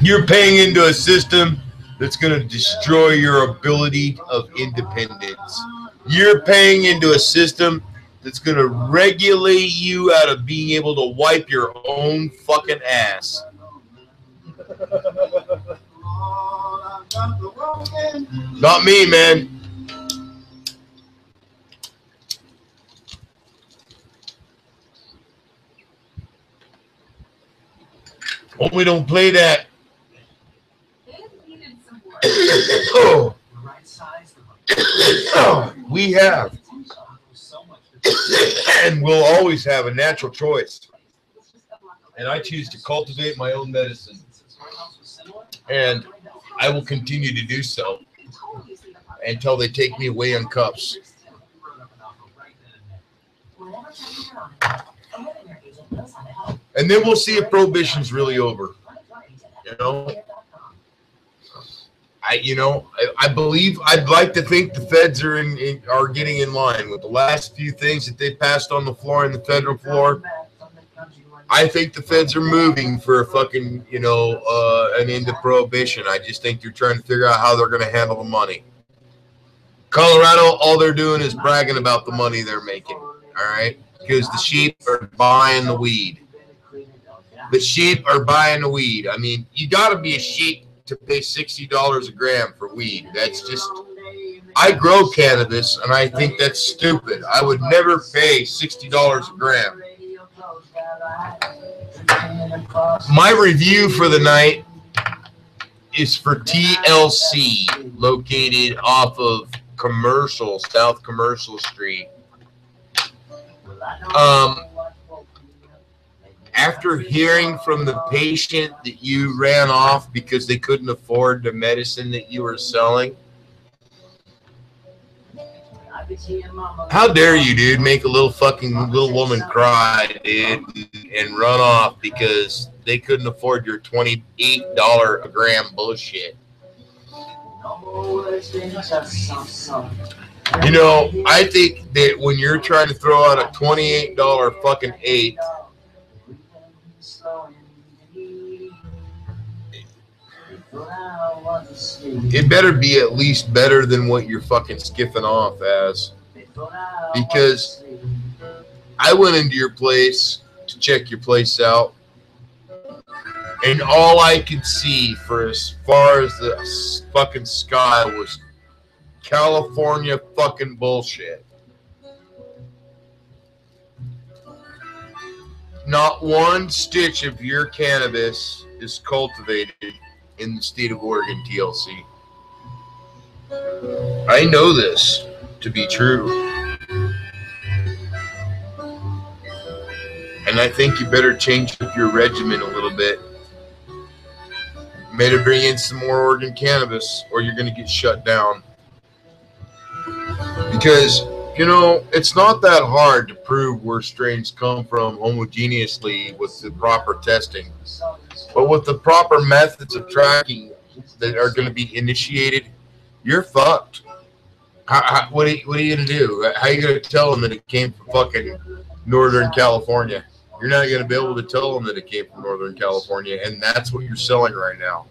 B: You're paying into a system that's going to destroy your ability of independence. You're paying into a system that's going to regulate you out of being able to wipe your own fucking ass. Not me, man. Oh, we don't play that. Oh. Oh, we have. And we'll always have a natural choice. And I choose to cultivate my own medicine. And I will continue to do so until they take me away in cuffs. And then we'll see if prohibition's really over. You know? I believe, I'd like to think the feds are are getting in line with the last few things that they passed on the floor in the federal floor. I think the feds are moving for a fucking, an end to prohibition. I just think they're trying to figure out how they're going to handle the money. Colorado, all they're doing is bragging about the money they're making. All right? Because the sheep are buying the weed. The sheep are buying the weed. I mean, you got to be a sheep to pay $60 a gram for weed. That's just, I grow cannabis, and I think that's stupid. I would never pay $60 a gram. My review for the night is for TLC, located off of South Commercial Street. After hearing from the patient that you ran off because they couldn't afford the medicine that you were selling, how dare you, dude, make a little woman cry, dude, and run off because they couldn't afford your $28 a gram bullshit. I think that when you're trying to throw out a $28 fucking eighth, it better be at least better than what you're fucking skiffing off as. Because I went into your place to check your place out, and all I could see for as far as the fucking sky was California fucking bullshit. Not one stitch of your cannabis is cultivated in the state of Oregon, TLC. I know this to be true. And I think you better change up your regimen a little bit. You better bring in some more Oregon cannabis, or you're going to get shut down. Because, it's not that hard to prove where strains come from homogeneously with the proper testing. But with the proper methods of tracking that are going to be initiated, you're fucked. What are you gonna do? How are you gonna tell them that it came from fucking Northern California? You're not gonna be able to tell them that it came from Northern California, and that's what you're selling right now.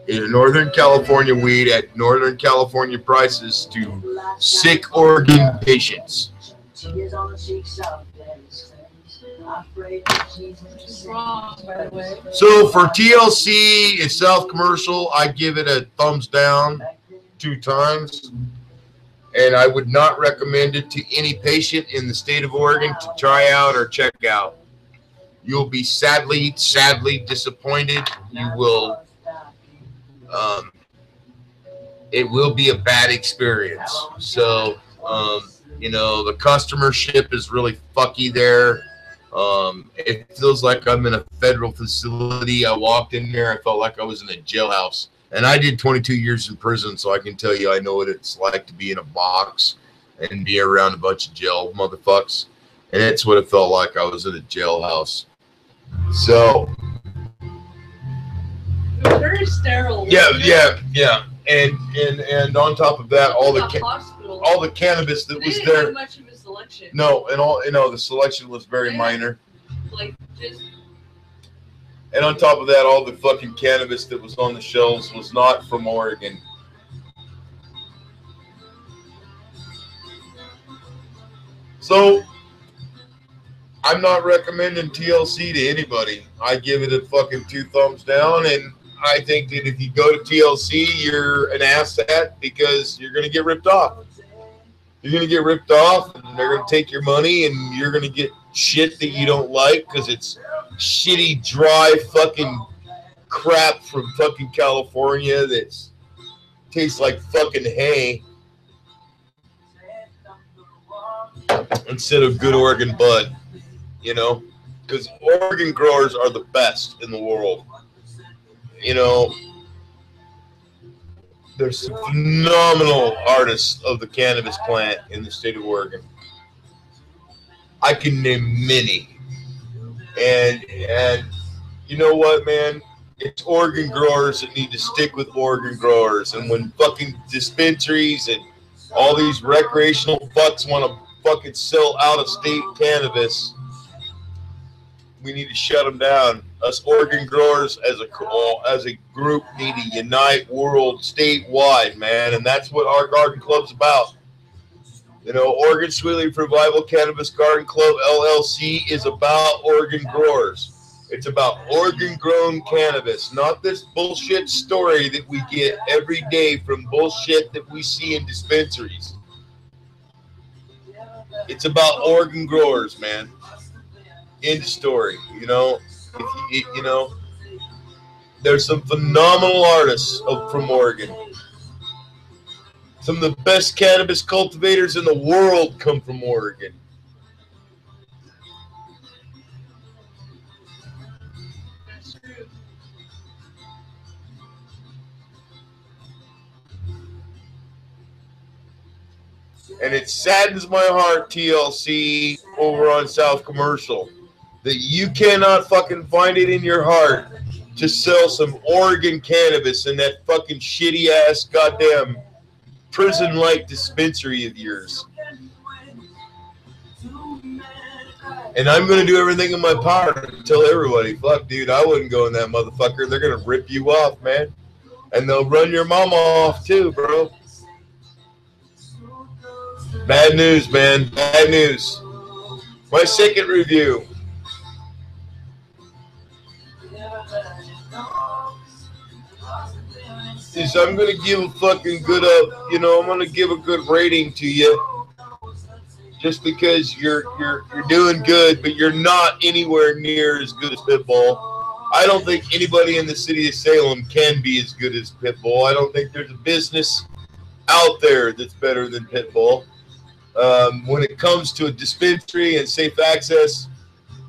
B: Is Northern California weed at Northern California prices to sick Oregon patients.
A: Wrong, by the way.
B: So for TLC, it's South Commercial. I give it a thumbs down 2 times. And I would not recommend it to any patient in the state of Oregon to try out or check out. You'll be sadly disappointed. You will, it will be a bad experience. So, you know, the customership is really fucky there. It feels like I'm in a federal facility. I walked in there, I felt like I was in a jailhouse. And I did 22 years in prison, so I can tell you I know what it's like to be in a box and be around a bunch of jail motherfucks. And it's what it felt like. I was in a jailhouse. So
A: It was very sterile.
B: yeah. And on top of that, all the cannabis that was there.
A: Much of a selection.
B: No, and all, you know, the selection was very minor.
A: Like just.
B: And on top of that, all the fucking cannabis that was on the shelves was not from Oregon. So, I'm not recommending TLC to anybody. I give it a fucking 2 thumbs down, and I think that if you go to TLC, you're an asset because you're going to get ripped off. You're going to get ripped off, and they're going to take your money, and you're going to get shit that you don't like because it's shitty, dry fucking crap from fucking California that tastes like fucking hay instead of good Oregon bud, you know, because Oregon growers are the best in the world. You know, there's some phenomenal artists of the cannabis plant in the state of Oregon. I can name many. And you know what, man? It's Oregon growers that need to stick with Oregon growers. And when fucking dispensaries and all these recreational fucks want to fucking sell out-of-state cannabis, we need to shut them down. Us Oregon growers as a group need to unite world statewide, man. And that's what our garden club's about. You know, Oregon Sweet Leaf Revival Cannabis Garden Club, LLC, is about Oregon growers. It's about Oregon-grown cannabis, not this bullshit story that we get every day from bullshit that we see in dispensaries. It's about Oregon growers, man. End story, you know. You know, there's some phenomenal artists from Oregon. Some of the best cannabis cultivators in the world come from Oregon.
A: That's true.
B: And it saddens my heart, TLC, over on South Commercial, that you cannot fucking find it in your heart to sell some Oregon cannabis in that fucking shitty-ass goddamn prison-like dispensary of yours. And I'm going to do everything in my power to tell everybody, fuck, dude, I wouldn't go in that motherfucker. They're going to rip you off, man. And they'll run your mama off, too, bro. Bad news, man. Bad news. My second review. Is I'm going to give a fucking good I'm going to give a good rating to you. Just because you're doing good, but you're not anywhere near as good as Pitbull. I don't think anybody in the city of Salem can be as good as Pitbull. I don't think there's a business out there that's better than Pitbull. When it comes to a dispensary and safe access,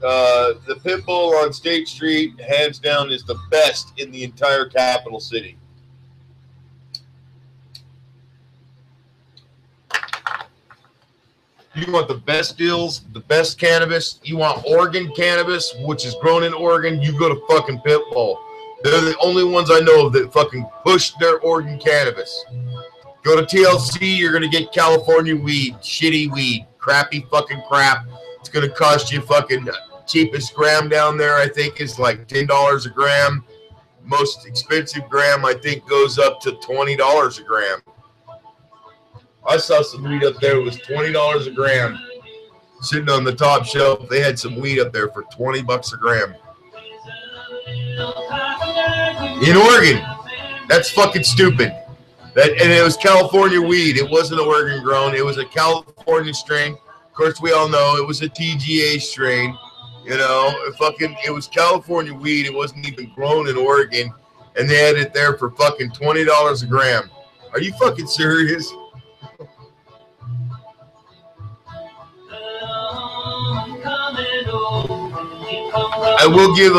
B: the Pitbull on State Street, hands down, is the best in the entire capital city. You want the best deals, the best cannabis. You want Oregon cannabis, which is grown in Oregon. You go to fucking Pitbull. They're the only ones I know of that fucking push their Oregon cannabis. Go to TLC, you're gonna get California weed, shitty weed, crappy fucking crap. It's gonna cost you fucking cheapest gram down there, I think, is like $10 a gram. Most expensive gram, I think, goes up to $20 a gram. I saw some weed up there. It was $20 a gram. Sitting on the top shelf, they had some weed up there for $20 a gram. In Oregon. That's fucking stupid. And it was California weed. It wasn't Oregon grown. It was a California strain. Of course, we all know it was a TGA strain. You know, it was California weed. It wasn't even grown in Oregon, and they had it there for fucking $20 a gram. Are you fucking serious? I will give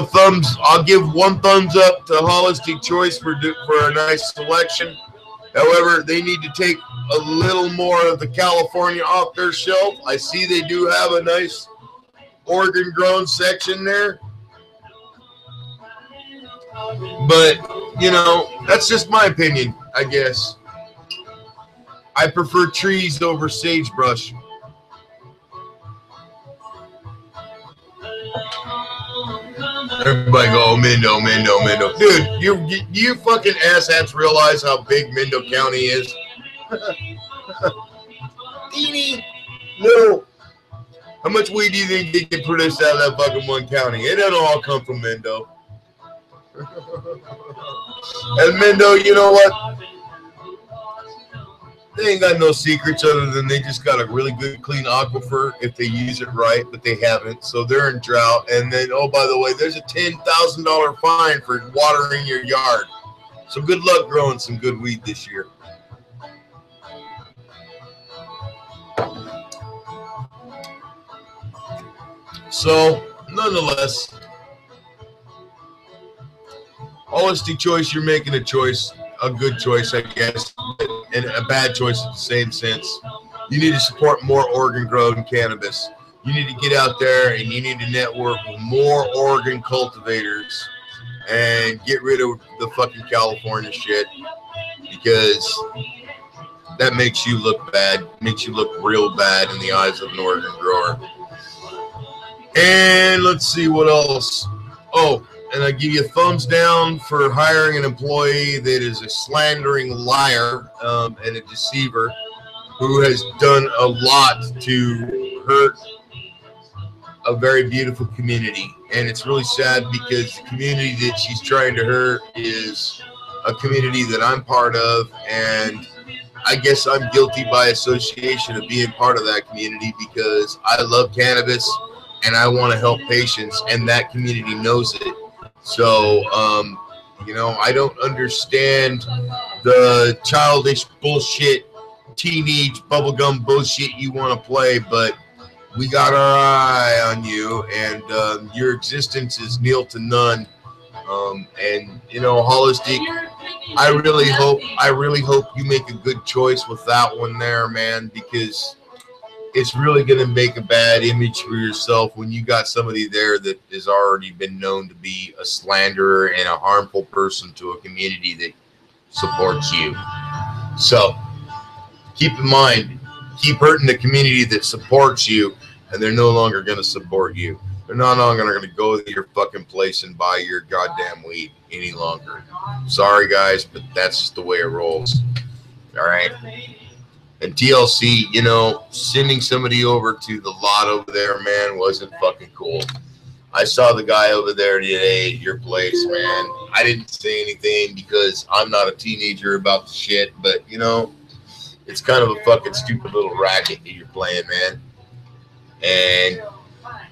B: I'll give one thumbs up to Holistic Choice for a nice selection. However, they need to take a little more of the California off their shelf. I see they do have a nice Oregon grown section there, but you know, that's just my opinion, I guess. I prefer trees over sagebrush. Everybody go, oh, Mendo, Mendo, Mendo. Dude, you fucking asshats realize how big Mendo County is? Teeny. No. How much weed do you think they can produce out of that fucking one county? It doesn't all come from Mendo. And Mendo, you know what? They ain't got no secrets other than they just got a really good, clean aquifer if they use it right, but they haven't. So they're in drought. And then, oh, by the way, there's a $10,000 fine for watering your yard. So good luck growing some good weed this year. So, nonetheless, Holistic Choice, you're making a choice. A good choice, I guess, and a bad choice in the same sense. You need to support more Oregon-grown cannabis. You need to get out there and you need to network with more Oregon cultivators and get rid of the fucking California shit, because that makes you look bad, makes you look real bad in the eyes of an Oregon grower. And let's see what else. Oh, and I give you a thumbs down for hiring an employee that is a slandering liar and a deceiver who has done a lot to hurt a very beautiful community. And it's really sad because the community that she's trying to hurt is a community that I'm part of, and I guess I'm guilty by association of being part of that community because I love cannabis and I want to help patients, and that community knows it. So, you know, I don't understand the childish bullshit, teenage bubblegum bullshit you want to play, but we got our eye on you, and your existence is nil to none. And, you know, Holistic, I really hope you make a good choice with that one there, man, because it's really going to make a bad image for yourself when you got somebody there that has already been known to be a slanderer and a harmful person to a community that supports you. So keep in mind, keep hurting the community that supports you, and they're no longer going to support you. They're no longer going to go to your fucking place and buy your goddamn weed any longer. Sorry, guys, but that's just the way it rolls. All right? And TLC, you know, sending somebody over to the lot over there, man, wasn't fucking cool. I saw the guy over there today at your place, man. I didn't say anything because I'm not a teenager about the shit, but, you know, it's kind of a fucking stupid little racket that you're playing, man. And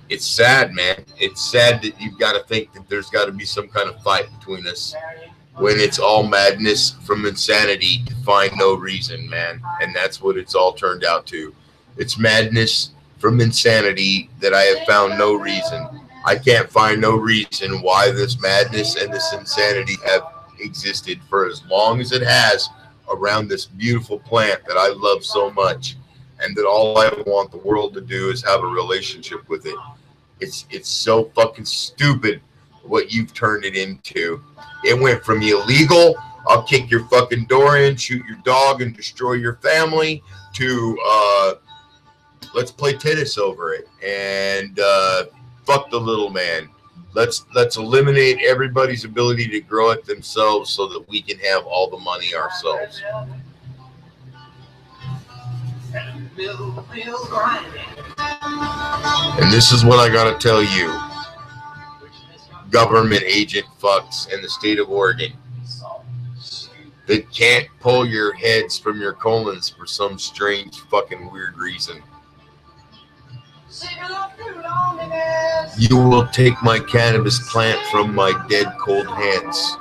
B: it's sad, man. It's sad that you've got to think that there's got to be some kind of fight between us when it's all madness from insanity to find no reason, man. And that's what it's all turned out to. It's madness from insanity that I have found no reason. I can't find no reason why this madness and this insanity have existed for as long as it has around this beautiful plant that I love so much, and that all I want the world to do is have a relationship with it. It's so fucking stupid what you've turned it into. It went from illegal I'll kick your fucking door in, shoot your dog, and destroy your family, to let's play tennis over it, and fuck the little man. Let's eliminate everybody's ability to grow it themselves so that we can have all the money ourselves. And this is what I gotta tell you, government agent fucks in the state of Oregon that can't pull your heads from your colons for some strange fucking weird reason. You will take my cannabis plant from my dead cold hands.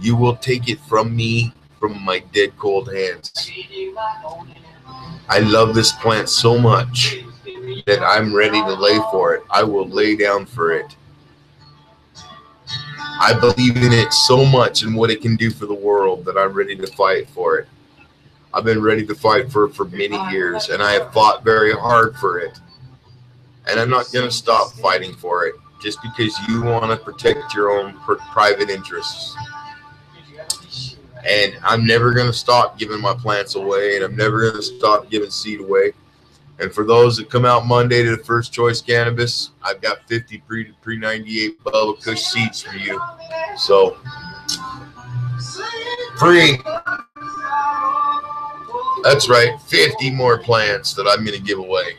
B: You will take it from me, from my dead cold hands. I love this plant so much that I'm ready to lay for it. I will lay down for it. I believe in it so much and what it can do for the world that I'm ready to fight for it. I've been ready to fight for it for many years, and I have fought very hard for it. And I'm not going to stop fighting for it just because you want to protect your own private interests. And I'm never going to stop giving my plants away, and I'm never going to stop giving seed away. And for those that come out Monday to the First Choice Cannabis, I've got 50 pre-98 Bubba Kush seeds for you. So, free. That's right, 50 more plants that I'm going to give away.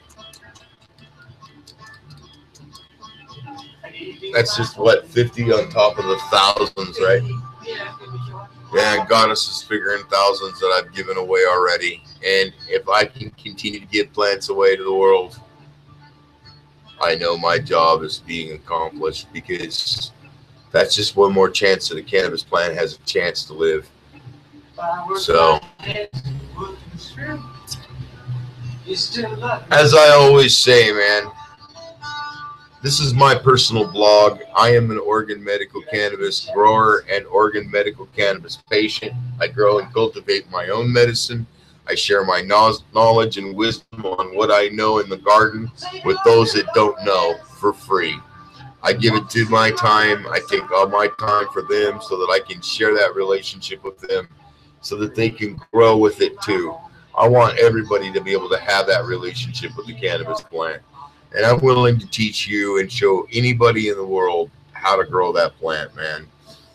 B: That's just what, 50 on top of the thousands, right? Yeah, Goddess is figuring thousands that I've given away already. And if I can continue to give plants away to the world, I know my job is being accomplished, because that's just one more chance that a cannabis plant has a chance to live. So, as I always say, man, this is my personal blog. I am an Oregon medical cannabis grower and Oregon medical cannabis patient. I grow and cultivate my own medicine. I share my knowledge and wisdom on what I know in the garden with those that don't know for free. I give it to my time. I take all my time for them so that I can share that relationship with them so that they can grow with it too. I want everybody to be able to have that relationship with the cannabis plant. And I'm willing to teach you and show anybody in the world how to grow that plant, man.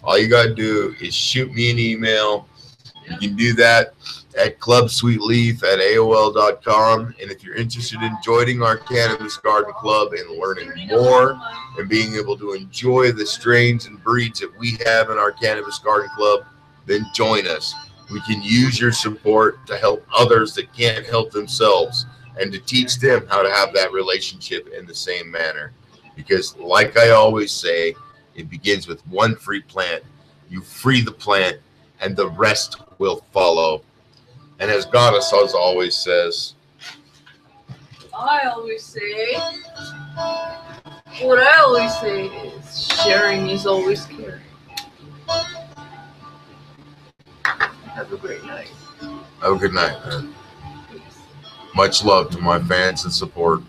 B: All you got to do is shoot me an email. You can do that at clubsweetleaf@aol.com. And if you're interested in joining our Cannabis Garden Club and learning more and being able to enjoy the strains and breeds that we have in our Cannabis Garden Club, then join us. We can use your support to help others that can't help themselves, and to teach them how to have that relationship in the same manner. Because like I always say, it begins with one free plant. You free the plant, and the rest will follow. And as Goddess always says,
A: I always say, what I always say is, sharing is always caring. Have a great night.
B: have a good night, man. Much love to my fans and support.